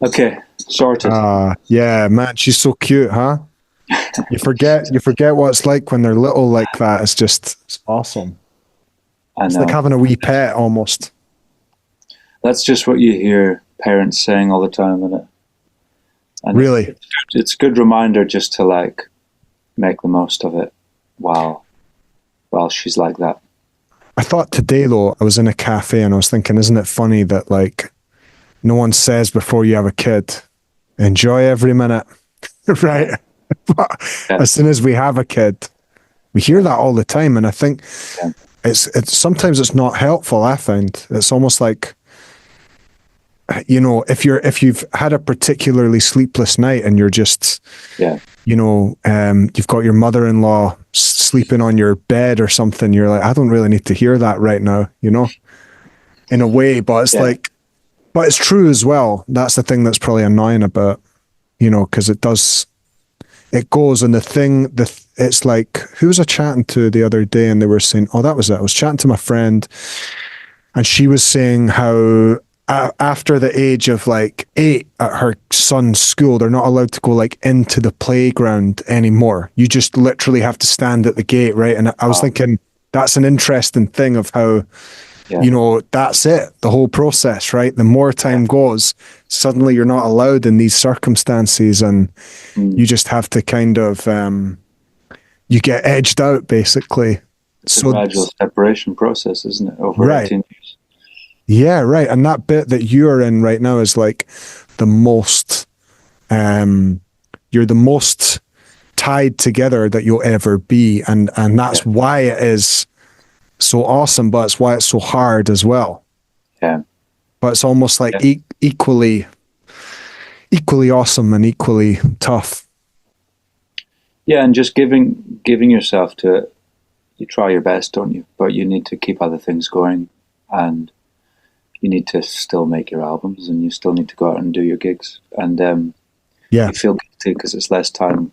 Okay, sorted. Yeah, man, she's so cute, huh? You forget what it's like when they're little like that. It's awesome. I It's like know. having a wee pet almost. That's just what you hear parents saying all the time, isn't it? And Really. it's a good reminder just to like make the most of it while she's like that. I thought today though, I was in a cafe and I was thinking, isn't it funny that like no one says before you have a kid, enjoy every minute, right? But Yeah, as soon as we have a kid, we hear that all the time, and I think yeah, it's sometimes it's not helpful. I find it's almost like, if you've had a particularly sleepless night and you're just, yeah, you've got your mother-in-law sleeping on your bed or something, you're like, I don't really need to hear that right now, in a way, but it's yeah. like, but it's true as well. That's the thing that's probably annoying about, because it goes, and it's like, who was I chatting to the other day, and they were saying, oh, that was it. I was chatting to my friend, and she was saying how after the age of like 8 at her son's school, they're not allowed to go like into the playground anymore. You just literally have to stand at the gate, right? And I was Oh, thinking that's an interesting thing of how, yeah, that's it, the whole process, right? The more yeah. time goes, suddenly you're not allowed in these circumstances, and Mm. you just have to kind of, you get edged out basically. It's a So, gradual separation process, isn't it? Over right. 18 years. Yeah, right. And that bit that you're in right now is like the most, um, you're the most tied together that you'll ever be. And Yeah, that's why it is so awesome, but it's why it's so hard as well. yeah, But it's almost like yeah. equally awesome and equally tough. Yeah, and just giving yourself to it. You try your best, don't you? But you need to keep other things going, and you need to still make your albums, and you still need to go out and do your gigs, and Yeah, you feel guilty because it's less time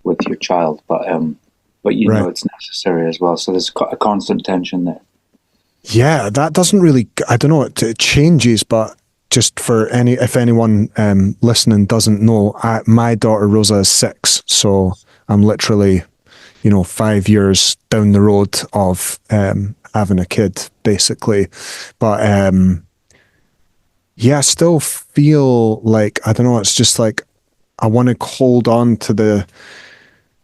with your child, but you know right. it's necessary as well. So there's a constant tension there. Yeah, that doesn't really, I don't know, it changes, but just for if anyone listening doesn't know, my daughter Rosa is 6, so I'm literally, 5 years down the road of having a kid, basically. But yeah, I still feel like, I don't know, it's just like I want to hold on to the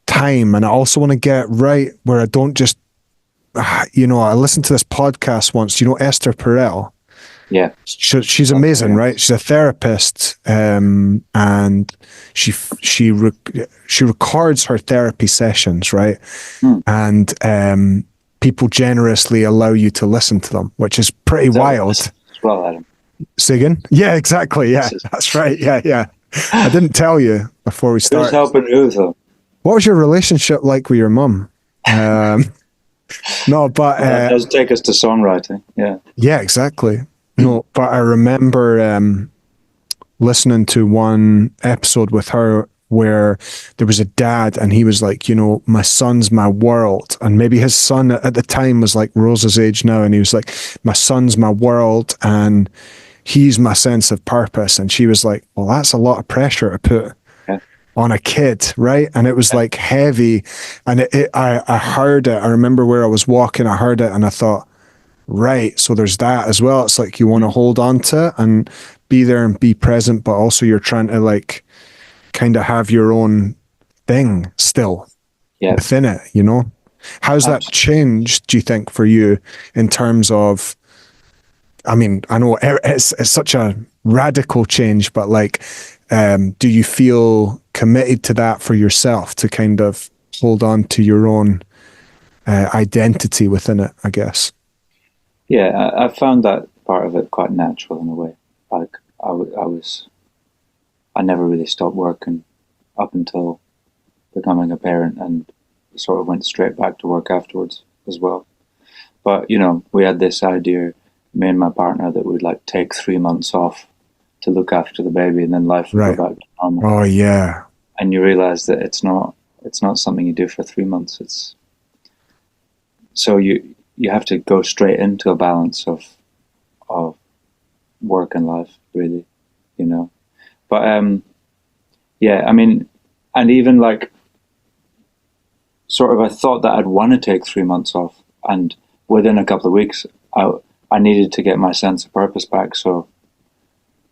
time, and I also want to get right where I don't just, I listened to this podcast once, Esther Perel. Yeah, She's amazing, right? She's a therapist, and she records her therapy sessions, right? hmm. And people generously allow you to listen to them, which is pretty Is that what this is wild. as well, Adam? Say again? Yeah, exactly. Yeah, This is, that's right. Yeah, yeah. I didn't tell you before we who's started. helping who though? What was your relationship like with your mum? Um, no, but Well, that does take us to songwriting. Yeah, yeah, exactly. No, but I remember listening to one episode with her where there was a dad and he was like, my son's my world. And maybe his son at the time was like Rosa's age now. And he was like, my son's my world and he's my sense of purpose. And she was like, well, that's a lot of pressure to put yeah, on a kid, right? And it was yeah, like heavy. And I heard it. I remember where I was walking, I heard it and I thought, right. So there's that as well. It's like you want to mm, hold on to it and be there and be present, but also you're trying to like kind of have your own thing still yeah. within it. How's that Absolutely. changed, do you think, for you in terms of, I mean, I know it's such a radical change, but like, do you feel committed to that for yourself to kind of hold on to your own identity within it, I guess? Yeah, I found that part of it quite natural in a way. Like I never really stopped working up until becoming a parent, and sort of went straight back to work afterwards as well. But we had this idea, me and my partner, that we'd like take 3 months off to look after the baby, and then life would go Right. back to normal. Oh, yeah. And you realize that it's not something you do for 3 months. It's so you have to go straight into a balance of work and life, really, But yeah, I mean, and even like sort of I thought that I'd want to take 3 months off, and within a couple of weeks, I needed to get my sense of purpose back. So,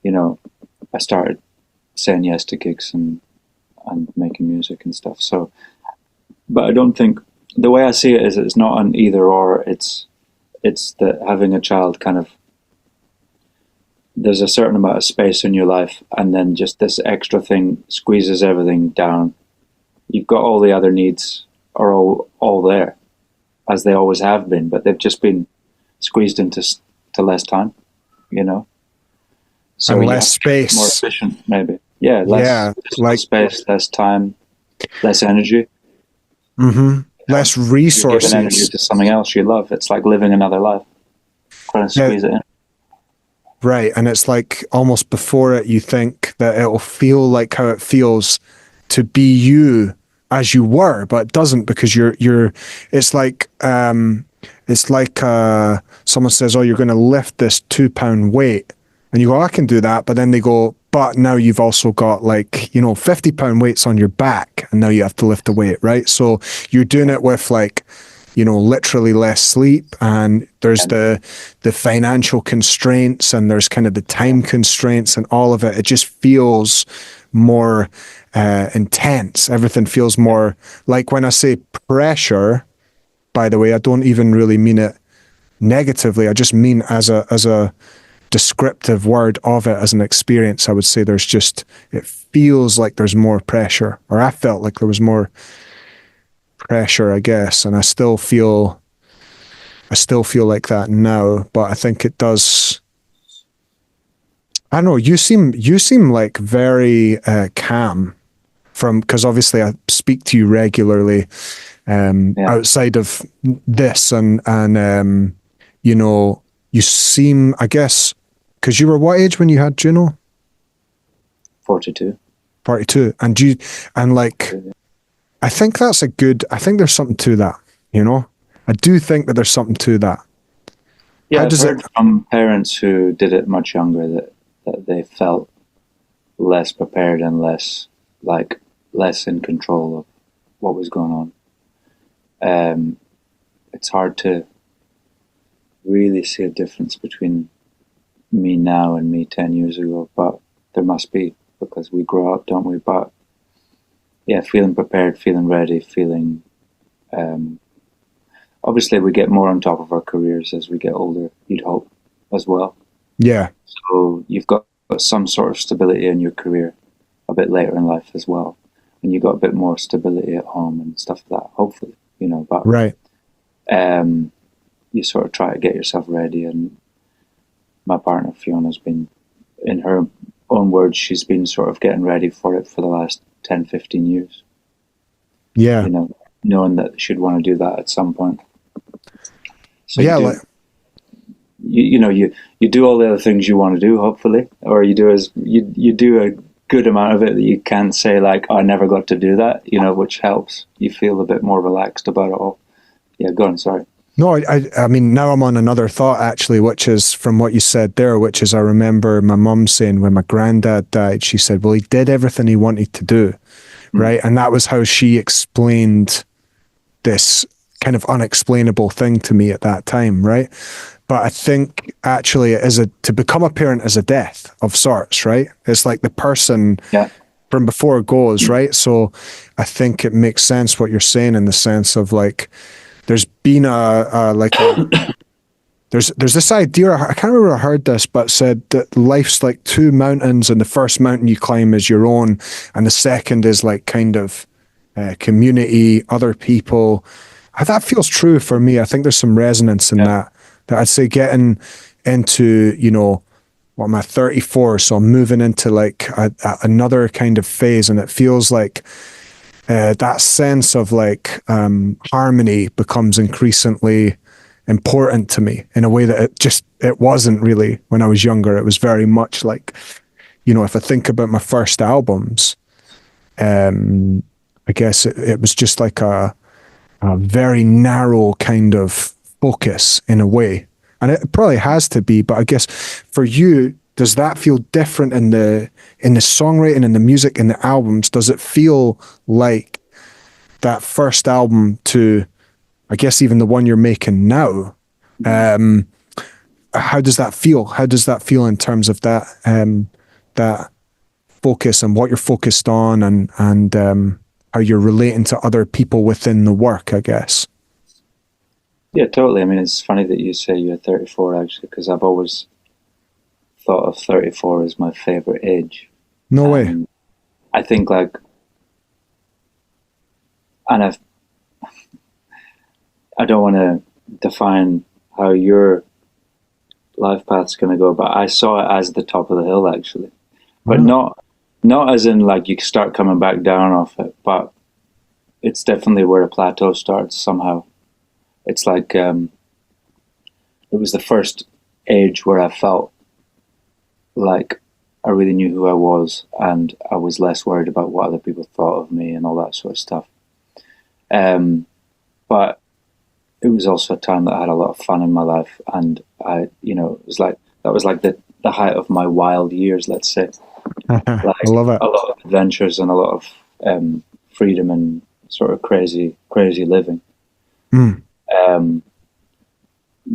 you know, I started saying yes to gigs and making music and stuff. So, but I don't think the way I see it is it's not an either or. It's that having a child kind of, there's a certain amount of space in your life, and then just this extra thing squeezes everything down. You've got all the other needs are all there, as they always have been, but they've just been squeezed into to less time, you know. So and less space, more efficient, maybe. Yeah, less space, less time, less energy. Mm-hmm. Less resources. You're giving energy to something else you love. It's like living another life. Trying to squeeze it in. Right, and it's like almost before it, you think that it'll feel like how it feels to be you as you were, but it doesn't, because you're. It's like someone says, "Oh, you're going to lift this 2 pound weight," and you go, "I can do that," but then they go, "But now you've also got 50-pound weights on your back, and now you have to lift the weight, right?" So you're doing it with literally less sleep, and there's the financial constraints, and there's kind of the time constraints, and all of it. It just feels more intense. Everything feels more like, when I say pressure, by the way, I don't even really mean it negatively. I just mean as a descriptive word of it, as an experience. I would say it feels like there's more pressure, or I felt like there was more pressure, I guess, and I still feel like that now, but I think it does. I don't know. You seem like very calm, because obviously I speak to you regularly outside of this, and you seem, I guess, because you were what age when you had Juno? 42. 42, I think that's I think there's something to that, I do think that there's something to that. Yeah, I've heard from parents who did it much younger that they felt less prepared and less in control of what was going on. It's hard to really see a difference between me now and me 10 years ago, but there must be, because we grow up, don't we? But yeah, feeling prepared, feeling ready, feeling obviously we get more on top of our careers as we get older, you'd hope, as well. Yeah. So you've got some sort of stability in your career a bit later in life as well, and you've got a bit more stability at home and stuff like that, hopefully, but right. You sort of try to get yourself ready, and my partner Fiona's been, in her own words, she's been sort of getting ready for it for the last 10, 15 years. Yeah. Knowing that she'd want to do that at some point. So yeah, you do all the other things you want to do, hopefully, or you do a good amount of it that you can't say I never got to do that, which helps. You feel a bit more relaxed about it all. Yeah, go on, sorry. No, I mean, now I'm on another thought, actually, which is from what you said there, which is I remember my mum saying when my granddad died, she said, well, he did everything he wanted to do, right? And that was how she explained this kind of unexplainable thing to me at that time, right? But I think actually to become a parent is a death of sorts, right? It's like the person from before goes, right? So I think it makes sense what you're saying, in the sense of there's been there's this idea, I can't remember where I heard this, but said that life's like two mountains, and the first mountain you climb is your own, and the second is community, other people. That feels true for me. I think there's some resonance in that I'd say getting into, what am I, 34, so I'm moving into another kind of phase, and it feels like that sense of harmony becomes increasingly important to me in a way that it wasn't really when I was younger. It was very much if I think about my first albums, I guess it was just a very narrow kind of focus in a way. And it probably has to be, but I guess for you, does that feel different in the songwriting, in the music, in the albums? Does it feel like that first album to, I guess, even the one you're making now? How does that feel? How does that feel in terms of that that focus and what you're focused on, and how you're relating to other people within the work, I guess? Yeah, totally. I mean, it's funny that you say you're 34, actually, because I've always thought of 34 as my favorite age. No way. I think like, and I don't want to define how your life path's going to go, but I saw it as the top of the hill, actually, but not as in like you start coming back down off it, but it's definitely where a plateau starts somehow. It's like it was the first age where I felt like I really knew who I was, and I was less worried about what other people thought of me and all that sort of stuff. But it was also a time that I had a lot of fun in my life, and it was like that was like the height of my wild years, let's say. Like I love it. a lot of adventures and a lot of freedom and sort of crazy living.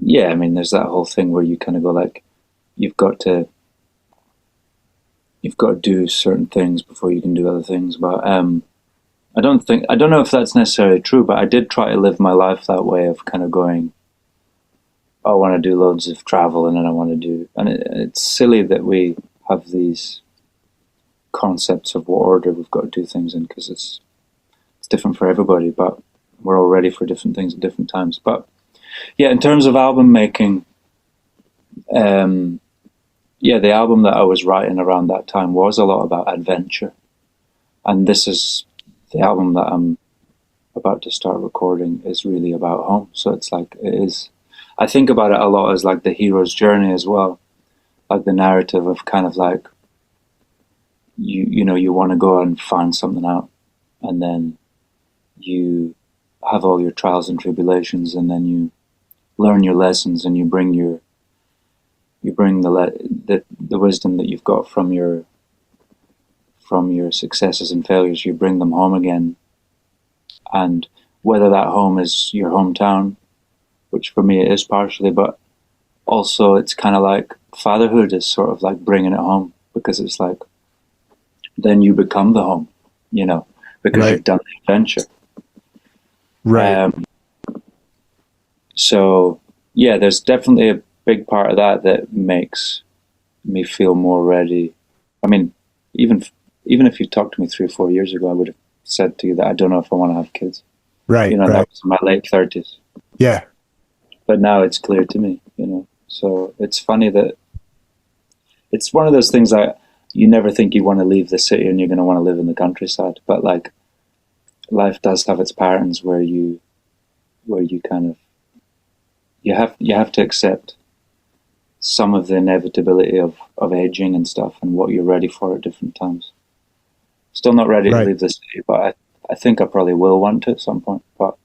Yeah, I mean, there's that whole thing where you kind of go like, you've got to do certain things before you can do other things. But I don't know if that's necessarily true, but I did try to live my life that way of kind of going, I want to do loads of travel, and then I want to do, and it's silly that we have these concepts of what order we've got to do things in, because it's different for everybody, but we're all ready for different things at different times. But yeah, in terms of album making, the album that I was writing around that time was a lot about adventure, and this is the album that I'm about to start recording is really about home. So it's like, it is, I think about it a lot as like the hero's journey as well, like the narrative of kind of like, you want to go and find something out, and then you have all your trials and tribulations, and then you learn your lessons, and you bring the wisdom that you've got from your successes and failures, you bring them home again. And whether that home is your hometown, which for me it is partially, but also it's kind of like fatherhood is sort of like bringing it home, because it's like, then you become the home, because right. You've done the adventure. Right. So yeah, there's definitely a big part of that makes me feel more ready. I mean, even if you talked to me 3 or 4 years ago, I would have said to you that I don't know if I want to have kids. Right. That was in my late 30s. Yeah. But now it's clear to me, So it's funny that it's one of those things that you never think you want to leave the city and you're going to want to live in the countryside. But like, life does have its patterns where you kind of, you have to accept some of the inevitability of aging and stuff, and what you're ready for at different times. Still not ready to leave the city, but I think I probably will want to at some point, but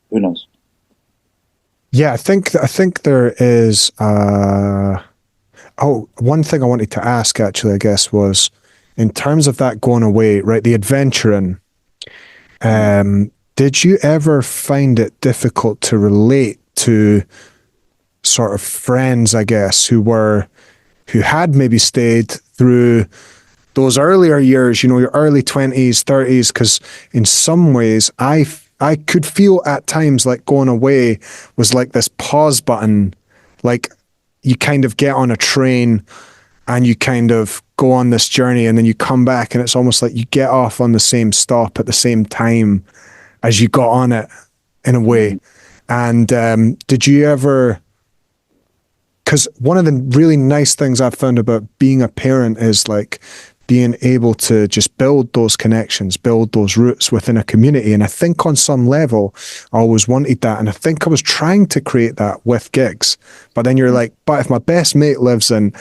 who knows? Yeah, I think there is one thing I wanted to ask, actually, I guess, was in terms of that going away, right, the adventuring, did you ever find it difficult to relate to sort of friends, I guess, who had maybe stayed through those earlier years, your early 20s, 30s? Because in some ways, I could feel at times like going away was like this pause button, like you kind of get on a train and you kind of go on this journey, and then you come back, and it's almost like you get off on the same stop at the same time as you got on it, in a way. And did you ever, because one of the really nice things I've found about being a parent is like being able to just build those connections, build those roots within a community. And I think on some level, I always wanted that. And I think I was trying to create that with gigs. But then you're like, but if my best mate lives in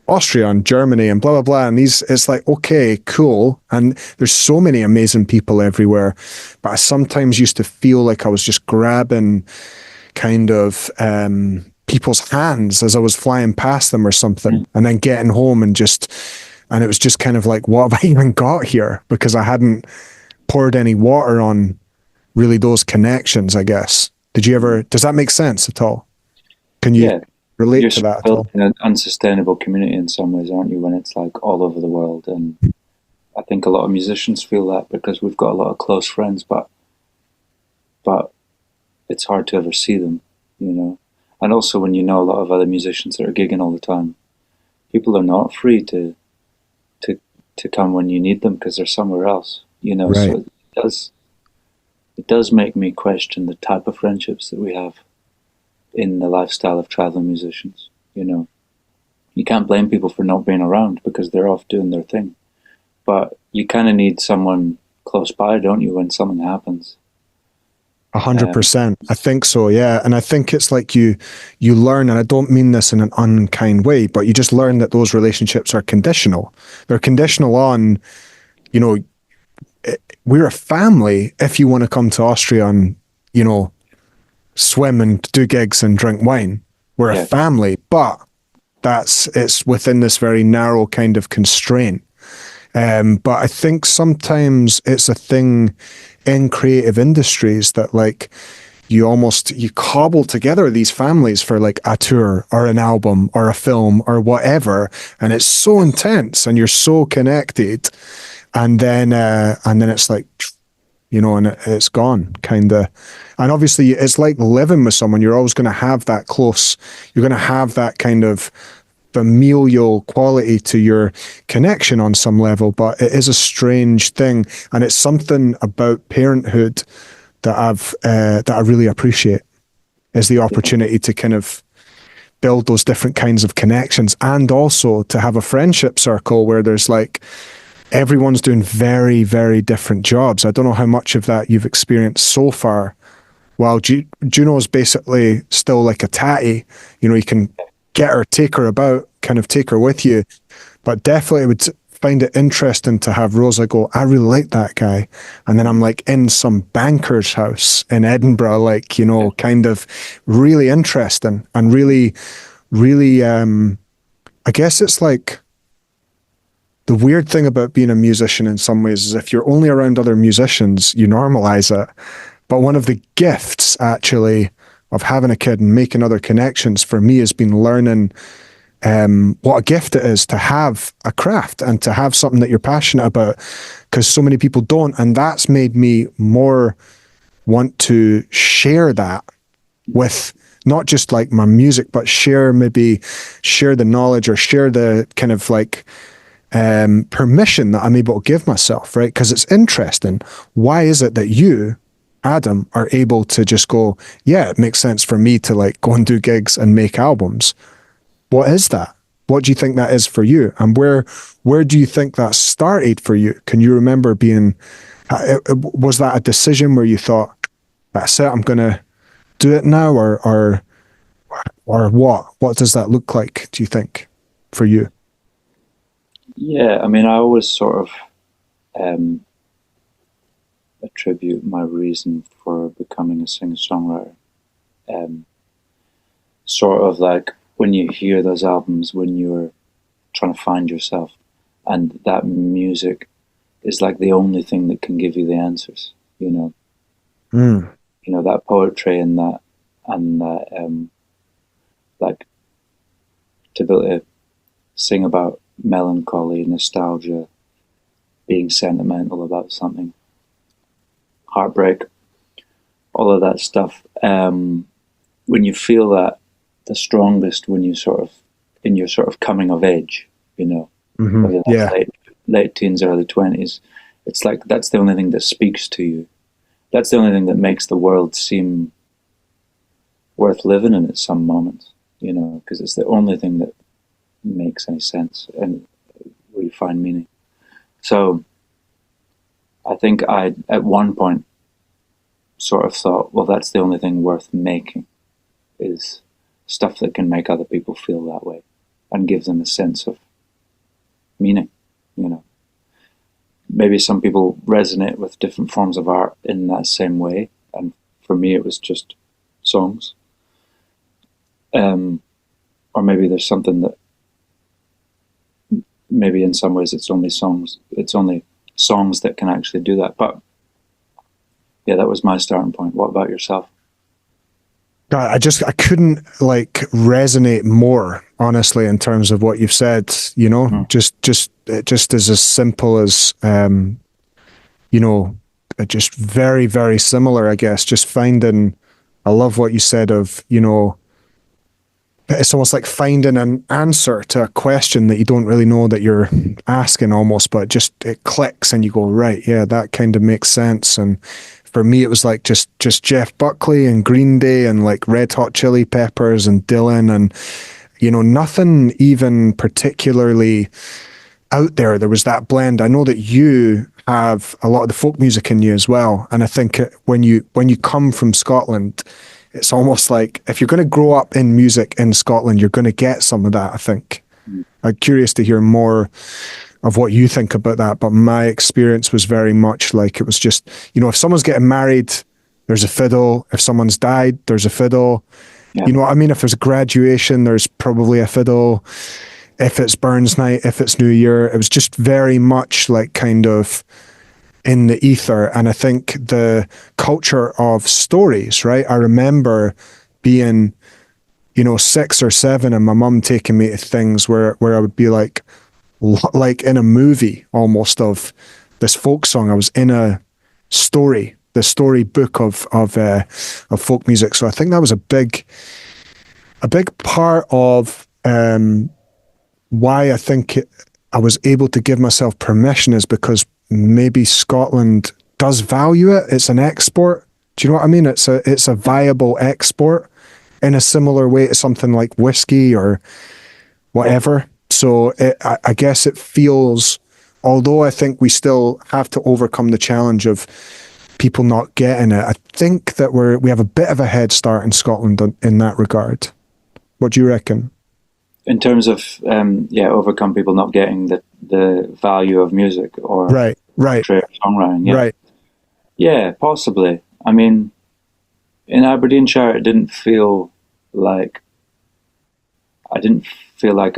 Austria and Germany and blah, blah, blah, and it's like, okay, cool. And there's so many amazing people everywhere. But I sometimes used to feel like I was just grabbing kind of people's hands as I was flying past them or something, and then getting home and it was just kind of like, what have I even got here? Because I hadn't poured any water on really those connections, I guess. Does that make sense at all? Can you relate to that at all? You're an unsustainable community in some ways, aren't you, when it's like all over the world? And I think a lot of musicians feel that because we've got a lot of close friends, but it's hard to ever see them, you know. And also when you know a lot of other musicians that are gigging all the time, people are not free to come when you need them because they're somewhere else, you know. Right. So it does make me question the type of friendships that we have in the lifestyle of traveling musicians, you know. You can't blame people for not being around because they're off doing their thing. But you kind of need someone close by, don't you, when something happens? 100%. I think so, yeah. And I think it's like you learn, and I don't mean this in an unkind way, but you just learn that those relationships are conditional. They're conditional on, you know, we're a family if you want to come to Austria and, you know, swim and do gigs and drink wine. We're a family, but it's within this very narrow kind of constraint. But I think sometimes it's a thing in creative industries that like you cobble together these families for like a tour or an album or a film or whatever, and it's so intense and you're so connected, and then it's like, you know, and it's gone, kind of. And obviously it's like living with someone. You're always going to have that close, you're going to have that kind of familial quality to your connection on some level, but it is a strange thing, and it's something about parenthood that I really appreciate, is the opportunity to kind of build those different kinds of connections, and also to have a friendship circle where there's like everyone's doing very, very different jobs. I don't know how much of that you've experienced so far. While Juno's basically still like a tatty, you know, you can get her, take her about, kind of take her with you. But definitely would find it interesting to have Rosa go, I really like that guy. And then I'm like in some banker's house in Edinburgh, like, you know, kind of really interesting and really, really, I guess it's like the weird thing about being a musician in some ways is if you're only around other musicians, you normalize it. But one of the gifts actually of having a kid and making other connections for me has been learning what a gift it is to have a craft and to have something that you're passionate about, because so many people don't. And that's made me more want to share that with not just like my music, but share the knowledge or share the kind of like permission that I'm able to give myself, right? Because it's interesting. Why is it that you, Adam, are able to just go, yeah, it makes sense for me to like go and do gigs and make albums? What is that? What do you think that is for you? And where do you think that started for you? Can you remember was that a decision where you thought, that's it, I'm going to do it now? Or what? What does that look like, do you think, for you? Yeah, I mean, I always sort of attribute my reason for becoming a singer-songwriter. Sort of like when you hear those albums, when you're trying to find yourself, and that music is like the only thing that can give you the answers, you know. You know, that poetry and that like to be able to sing about melancholy, nostalgia, being sentimental about something, heartbreak, all of that stuff. When you feel that the strongest, when you sort of in your sort of coming of age, you know, whether that's late teens, early 20s, it's like that's the only thing that speaks to you. That's the only thing that makes the world seem worth living in at some moments, you know, because it's the only thing that makes any sense and where you find meaning. So I think I, at one point, sort of thought, well, that's the only thing worth making, is stuff that can make other people feel that way and give them a sense of meaning, you know. Maybe some people resonate with different forms of art in that same way, and for me it was just songs. or maybe there's something that maybe in some ways it's only songs that can actually do that. But yeah, that was my starting point. What about yourself? God, I couldn't like resonate more, honestly, in terms of what you've said, you know, Mm. it just is as simple as, you know, just very, very similar, I guess, just finding, I love what you said of, you know, it's almost like finding an answer to a question that you don't really know that you're asking almost, but just it clicks and you go, right, yeah, that kind of makes sense. And for me, it was like just Jeff Buckley and Green Day and like Red Hot Chili Peppers and Dylan and, you know, nothing even particularly out there. There was that blend. I know that you have a lot of the folk music in you as well. And I think when you come from Scotland, it's almost like if you're going to grow up in music in Scotland, you're going to get some of that, I think. I'm curious to hear more of what you think about that. But my experience was very much like it was just, you know, if someone's getting married, there's a fiddle. If someone's died, there's a fiddle. Yeah. You know what I mean? If there's a graduation, there's probably a fiddle. If it's Burns Night, if it's New Year, it was just very much like kind of in the ether. And I think the culture of stories, right? I remember being, you know, 6 or 7 and my mum taking me to things where I would be like in a movie almost of this folk song. I was in a story, the storybook of folk music. So I think that was a big part of why I think I was able to give myself permission is because maybe Scotland does value it. It's an export. Do you know what I mean? It's a viable export in a similar way to something like whiskey or whatever. So I guess it feels, although I think we still have to overcome the challenge of people not getting it, I think that we have a bit of a head start in Scotland in that regard. What do you reckon? In terms of overcome people not getting the value of music or right songwriting. Yeah. Right. Yeah, possibly. I mean, in Aberdeenshire, it didn't feel like I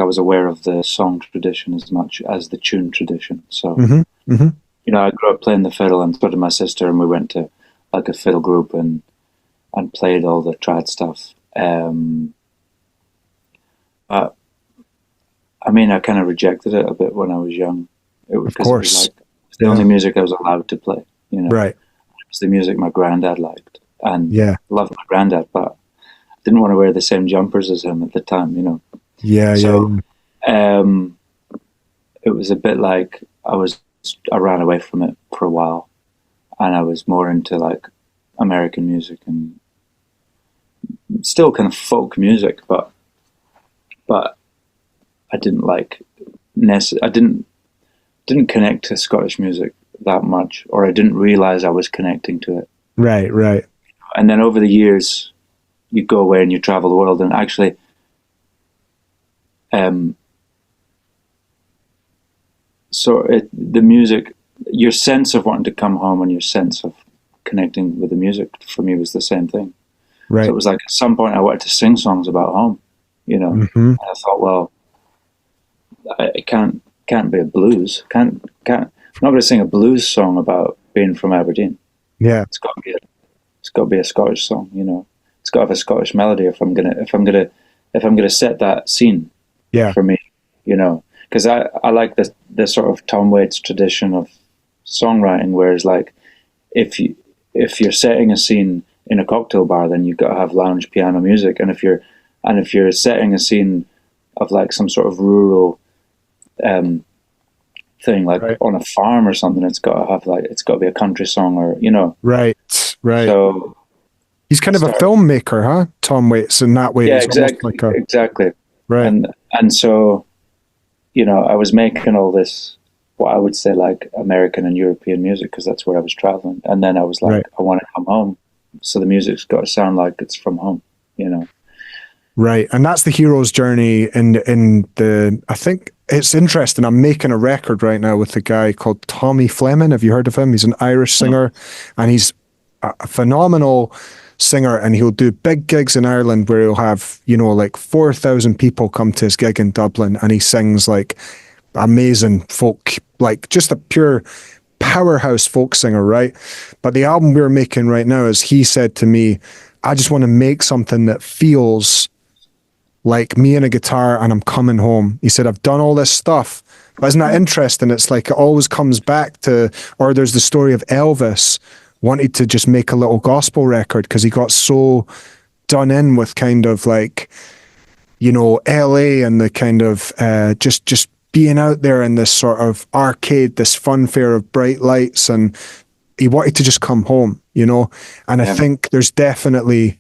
was aware of the song tradition as much as the tune tradition. So, you know, I grew up playing the fiddle, and so did my sister, and we went to like a fiddle group and played all the trad stuff. But I mean, I kind of rejected it a bit when I was young. Of course, it was the only music I was allowed to play. You know, right? It was the music my granddad liked, and yeah, loved my granddad, but I didn't want to wear the same jumpers as him at the time. You know, it was a bit like I ran away from it for a while, and I was more into like American music and still kind of folk music, but I didn't like I didn't connect to Scottish music that much, or I didn't realize I was connecting to it. Right. And then over the years, you go away and you travel the world, and actually, the music, your sense of wanting to come home and your sense of connecting with the music for me was the same thing. Right. So it was like at some point I wanted to sing songs about home, you know. And I thought, well, it can't be a blues. I'm not going to sing a blues song about being from Aberdeen. Yeah, it's got to be a Scottish song, you know. It's got to have a Scottish melody if I'm gonna set that scene. Yeah. For me, you know, because I like the sort of Tom Waits tradition of songwriting, whereas like if you're setting a scene in a cocktail bar, then you've got to have lounge piano music, and if you're setting a scene of like some sort of rural thing, like on a farm or something, it's got to be a country song, or you know. Right. So he's kind of a filmmaker, huh? Tom Waits in that way. Yeah, exactly. Exactly. Right. And so, you know, I was making all this, what I would say like American and European music, because that's where I was traveling. And then I was like, I want to come home. So the music's got to sound like it's from home, you know. Right. And that's the hero's journey I think it's interesting. I'm making a record right now with a guy called Tommy Fleming. Have you heard of him? He's an Irish singer, and he's a phenomenal singer, and he'll do big gigs in Ireland where he'll have, you know, like 4,000 people come to his gig in Dublin, and he sings like amazing folk, like just a pure powerhouse folk singer, right? But the album we're making right now, is he said to me, I just want to make something that feels like me and a guitar and I'm coming home. He said, I've done all this stuff, but isn't that interesting? It's like it always comes back to, or there's the story of Elvis wanted to just make a little gospel record because he got so done in with kind of like, you know, LA and the kind of just being out there in this sort of arcade, this funfair of bright lights, and he wanted to just come home, you know? And I think there's definitely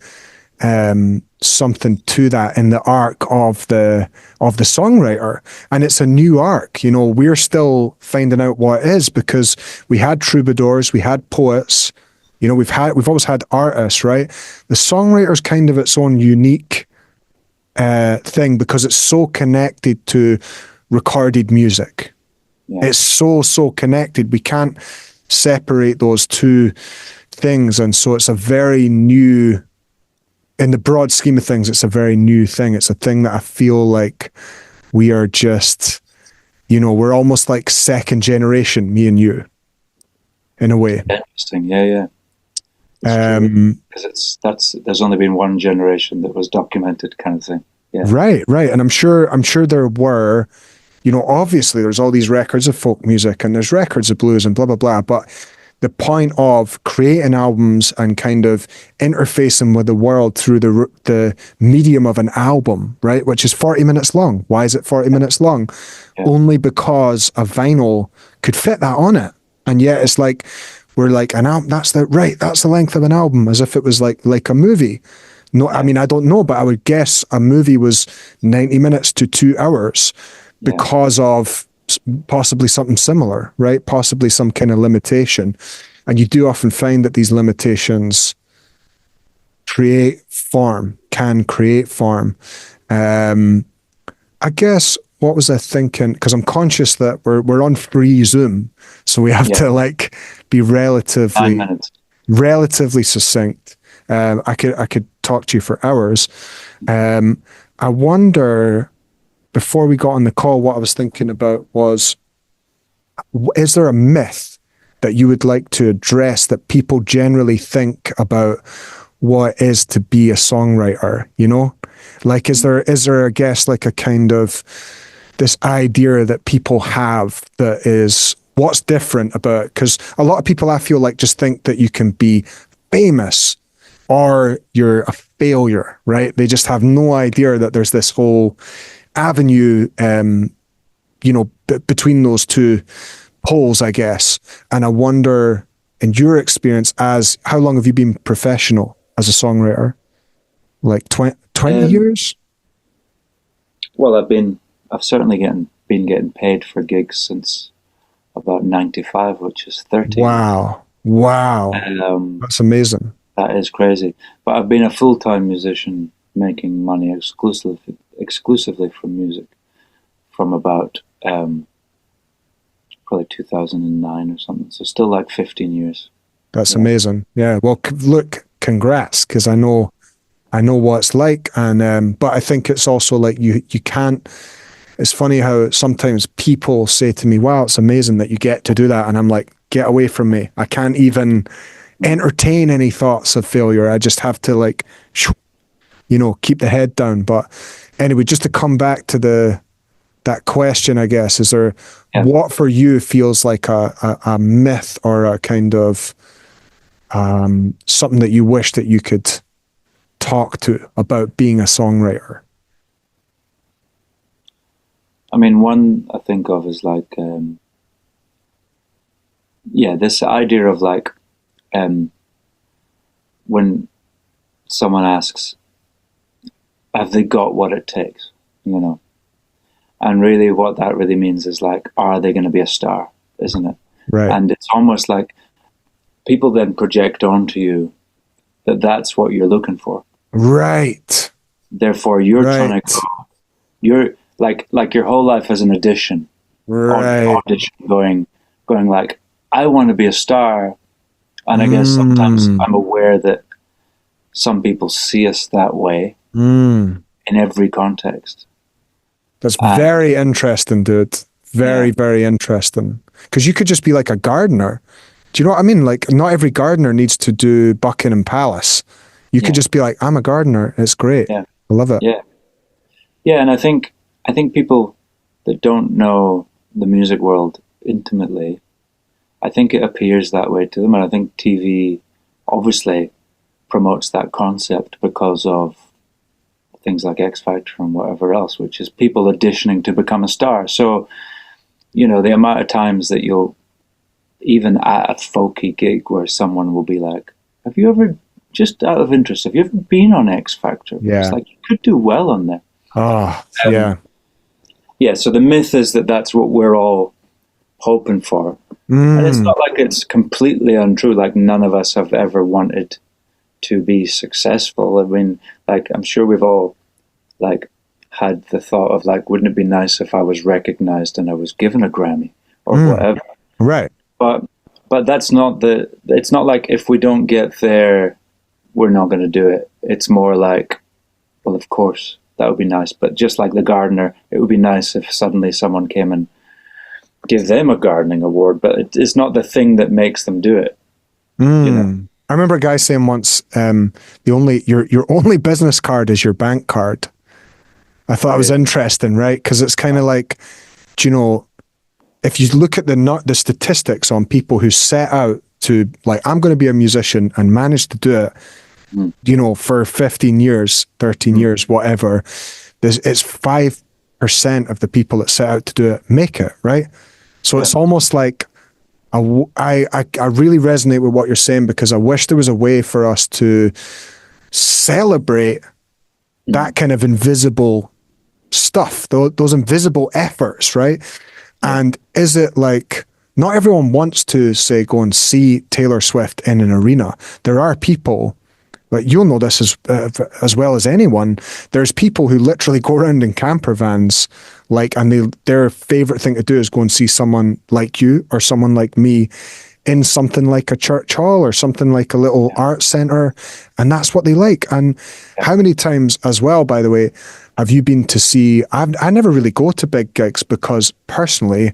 something to that in the arc of the songwriter, and it's a new arc. You know, we're still finding out what it is, because we had troubadours, we had poets, you know, we've always had artists, right? The songwriter's kind of its own unique thing, because it's so connected to recorded music. It's so connected. We can't separate those two things, and so it's a very new, in the broad scheme of things, it's a very new thing. It's a thing that I feel like we are just, you know, we're almost like second generation, me and you, in a way. Interesting, yeah. Because there's only been one generation that was documented, kind of thing. Yeah. Right. And I'm sure there were, you know, obviously there's all these records of folk music and there's records of blues and blah, blah, blah. But the point of creating albums and kind of interfacing with the world through the medium of an album, right, which is 40 minutes long. Why is it 40 minutes long? Only because a vinyl could fit that on it. And yet it's like, we're like, an album, that's the length of an album, as if it was like a movie. No, I mean, I don't know, but I would guess a movie was 90 minutes to 2 hours because of possibly something similar, right? Possibly some kind of limitation. And you do often find that these limitations can create form. I guess, what was I thinking? Because I'm conscious that we're on free Zoom, so we have to like be relatively succinct. I could talk to you for hours. I wonder, before we got on the call, what I was thinking about was, is there a myth that you would like to address that people generally think about what it is to be a songwriter? You know, like, is there, I guess, like a kind of this idea that people have that is, what's different about it? Because a lot of people, I feel like, just think that you can be famous or you're a failure, right? They just have no idea that there's this whole avenue, you know, between those two poles, I guess. And I wonder, in your experience, how long have you been professional as a songwriter? Like 20 years? Well, I've certainly been getting paid for gigs since about 95, which is 30. Wow. That's amazing. That is crazy. But I've been a full-time musician making money exclusively from music from about probably 2009 or something. So still like 15 years. That's amazing. Yeah. Well, look, congrats, because I know what it's like. And but I think it's also like you can't. It's funny how sometimes people say to me, wow, it's amazing that you get to do that. And I'm like, get away from me. I can't even entertain any thoughts of failure. I just have to, like, you know, keep the head down. But anyway, just to come back to that question, I guess, is there, what for you feels like a myth or a kind of something that you wish that you could talk to about being a songwriter? I mean, one I think of is like, this idea of like, when someone asks, have they got what it takes, you know? And really what that really means is like, are they going to be a star, isn't it? Right. And it's almost like people then project onto you that that's what you're looking for. Right. Therefore, you're trying to go, you're like your whole life as an audition. Right. Audition going like, I want to be a star. And I guess sometimes I'm aware that some people see us that way in every context. That's very interesting, dude. Very interesting. Because you could just be like a gardener. Do you know what I mean? Like, not every gardener needs to do Buckingham Palace. You could just be like, I'm a gardener. It's great. Yeah. I love it. Yeah. Yeah, and I think people that don't know the music world intimately, I think it appears that way to them. And I think TV obviously promotes that concept because of things like X Factor and whatever else, which is people auditioning to become a star. So, you know, the amount of times that you'll, even at a folky gig where someone will be like, have you ever, just out of interest, have you ever been on X Factor? Yeah. It's like, you could do well on there. Oh, yeah. Yeah, so the myth is that that's what we're all hoping for. And it's not like it's completely untrue, like none of us have ever wanted to be successful. I mean, like, I'm sure we've all, like, had the thought of, like, wouldn't it be nice if I was recognized and I was given a Grammy or whatever? Right. But that's not it's not like if we don't get there, we're not going to do it. It's more like, well, of course, that would be nice. But just like the gardener, it would be nice if suddenly someone came and give them a gardening award, but it's not the thing that makes them do it. You know? I remember a guy saying once, your only business card is your bank card. I thought it was interesting, right? Because it's kind of like, do you know, if you look at the statistics on people who set out to, like, I'm going to be a musician and manage to do it, you know, for 15 years, 13 years, whatever, it's 5% of the people that set out to do it make it, right? So it's almost like, I really resonate with what you're saying, because I wish there was a way for us to celebrate that kind of invisible stuff, those invisible efforts, right? And is it like, not everyone wants to, say, go and see Taylor Swift in an arena. There are people, but you'll know this as well as anyone, there's people who literally go around in camper vans, like, and their favorite thing to do is go and see someone like you or someone like me in something like a church hall or something like a little art center, and that's what they like. And how many times as well, by the way, have you been to see, I never really go to big gigs, because personally,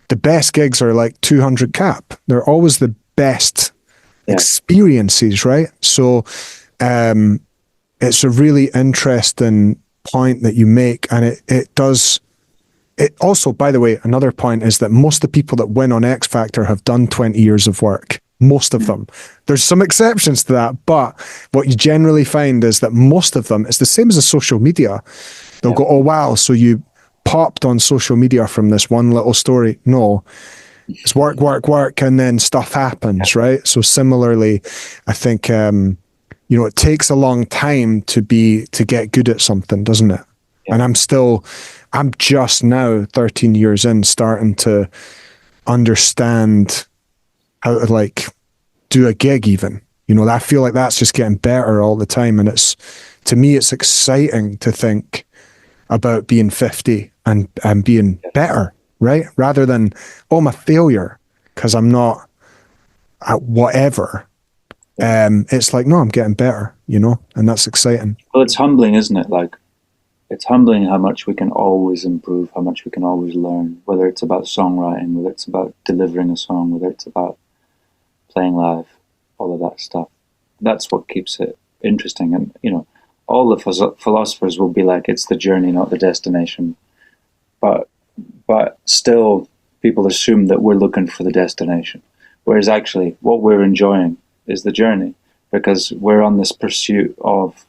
the best gigs are like 200 cap. They're always the best experiences, right? So it's a really interesting point that you make, and it does. It also, by the way, another point is that most of the people that win on X Factor have done 20 years of work. Most of them. There's some exceptions to that, but what you generally find is that most of them, it's the same as a social media. They'll go, oh wow, so you popped on social media from this one little story. No, it's work, work, work, and then stuff happens, right? So similarly, I think you know, it takes a long time to get good at something, doesn't it? And I'm just now 13 years in, starting to understand how to, like, do a gig even. You know, I feel like that's just getting better all the time. And to me, it's exciting to think about being 50 and being better, right? Rather than, oh, I'm a failure because I'm not at whatever. It's like, no, I'm getting better, you know, and that's exciting. Well, it's humbling, isn't it? Like, it's humbling how much we can always improve, how much we can always learn, whether it's about songwriting, whether it's about delivering a song, whether it's about playing live, all of that stuff. That's what keeps it interesting. And, you know, all the philosophers will be like, it's the journey, not the destination. But still, people assume that we're looking for the destination. Whereas actually, what we're enjoying is the journey, because we're on this pursuit of.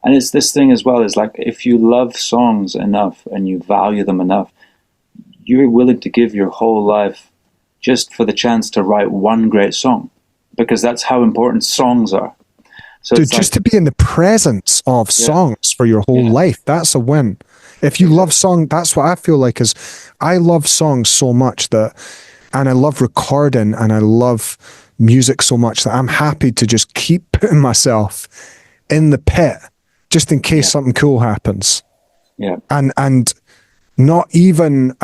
And it's this thing as well, is like, if you love songs enough and you value them enough, you're willing to give your whole life just for the chance to write one great song, because that's how important songs are. So dude, just to be in the presence of songs for your whole life, that's a win. If you love song, that's what I feel like, is I love songs so much and I love recording and I love music so much that I'm happy to just keep putting myself in the pit just in case something cool happens. Yeah. And I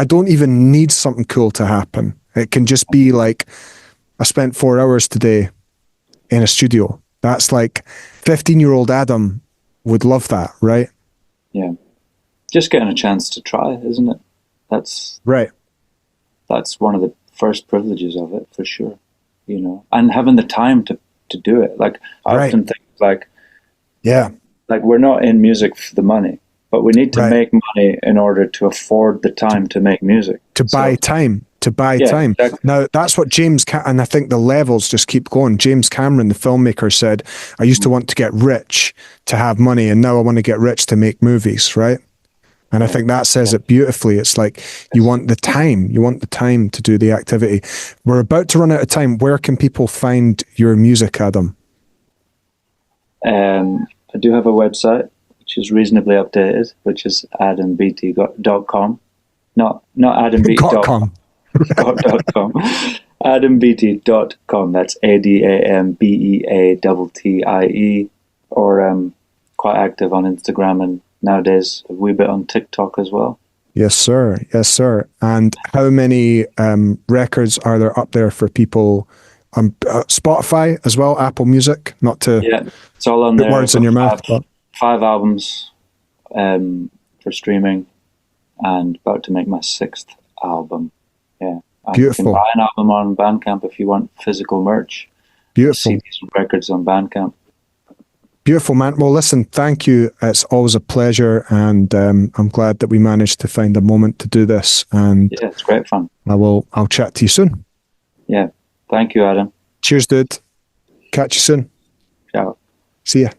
don't even need something cool to happen. It can just be like, I spent 4 hours today in a studio. That's like 15-year-old Adam would love that, right? Yeah. Just getting a chance to try, isn't it? That's Right. That's one of the first privileges of it, for sure. You know, and having the time to do it. Like, I Right. often think, like, Yeah. like we're not in music for the money, but we need to Right. make money in order to afford the time to make music. To buy time. To buy time. Exactly. Now, that's what and I think the levels just keep going. James Cameron, the filmmaker, said, I used to want to get rich to have money, and now I want to get rich to make movies, right? And I think that says it beautifully. It's like you want the time. You want the time to do the activity. We're about to run out of time. Where can people find your music, Adam? I do have a website, which is reasonably updated, which is adambeattie.com. Not adambeattie.com. .com. adambeattie.com. That's ADAMBEATTIE. Or quite active on Instagram, and nowadays a wee bit on TikTok as well. Yes, sir. Yes, sir. And how many records are there up there for people on Spotify as well, Apple Music? Not to it's all on put there. words in your mouth. But 5 albums for streaming, and about to make my 6th album. Yeah. Beautiful. You can buy an album on Bandcamp if you want physical merch. Beautiful. CDs and records on Bandcamp. Beautiful, man. Well, listen, thank you. It's always a pleasure, and I'm glad that we managed to find a moment to do this. And yeah, it's great fun. I'll chat to you soon. Yeah. Thank you, Adam. Cheers, dude. Catch you soon. Ciao. See ya.